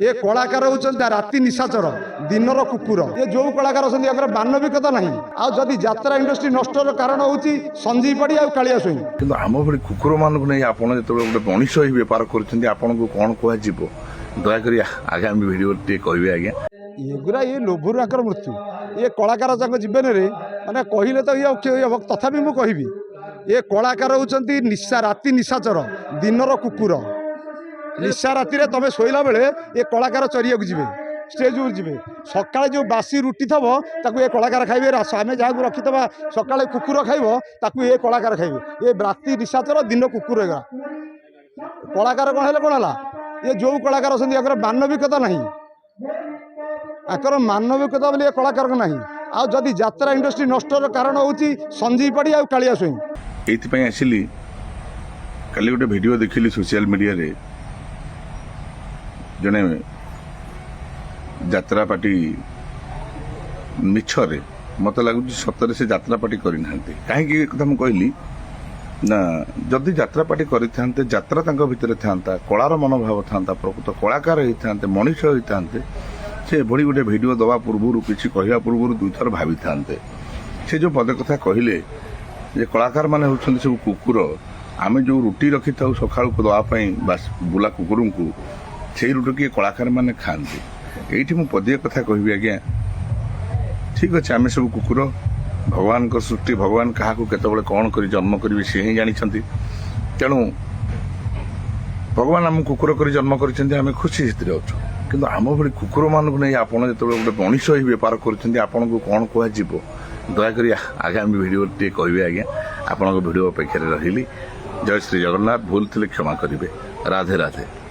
ए कलाकार होउछन्ती राति निशाचर दिनर कुकुर ये जो कलाकार अछन्ती अगर मानविकता नाही आ जदि यात्रा इंडस्ट्री नष्टर कारण होउची संजीव पड़ी आ कालिया सोई किंतु आम भली कुकुर मानक नहीं आपण जो गोटे मनीष ही बेपार कर आपन को कौन कह दयाकोरी आगामी भिडियो टे कहे आज्ञा एगुरा ये लोभर आकर मृत्यु ये कलाकार जीवन में माने कहले तो ये तथापि मु कहबी ये कलाकार होउछन्ती निशा राति निशाचर दिनर कुकुर निशा राति रे तमे सोइला बेले ये कलाकार चरिया को जीवे स्टेज ऊपर जीवे सकाळे जो बासी रुटी थबो ताकू ये कलाकार खाइबे आमे जहाँ को रखिथबा सकाळे कुकुर खाइबो ताकू ये कलाकार खाइबे ये राति निशाचर दिन कुकुर एगा कलाकार कोन हेले कोन हला ये जो कलाकार अछन्ती अगर मानविकता नाही आकर मानविकता बोली कलाकार को नहीं आ जदि यात्रा इंडस्ट्री नष्टर कारण होउची संजीव पड़ी आ कालिया सोई एइथि आसिली काली गोटे भिडियो देखिली सोशल मीडिया रे जने यात्रा पार्टी मिछरे मत लगुच सतरे से यात्रा पार्टी करना कहीं कथा मुझे कहली ना जदि यात्रा पार्टी करते यात्रा भितर था कलार मनोभाव था प्रकृत कलाकार होते मनीष होते से भली गोटे भिडियो दवा पूर्व किसी कहवा पूर्व दुईथर भावी था से जो पदे कथा कहले जे कलाकार माने होछन सब कुकुर आमे जो रुटी रखी था सकाळ को दवापाई बास बुला कुकुर को से रुटी किए कलाकार माने खाते ये मु पदे कथा कहबी आज्ञा ठीक अच्छे आमे सब कुकुर भगवान को सृष्टि भगवान क्या केतबले कौन कर जन्म करेंगे सी ही जानी तेणु भगवान आम कुकुर कर जन्म कर खुशी से अच्छु किंतु आम भली कुकुर मानक नहीं आपड़ जो गोटे मनीष ही बेपार करपन को कौन कह दयाकोरी आगामी भिडियो टे कहे आज्ञा आपण भिडियो अपेक्षा रही जय श्री जगन्नाथ भूल थे क्षमा करेंगे राधे राधे।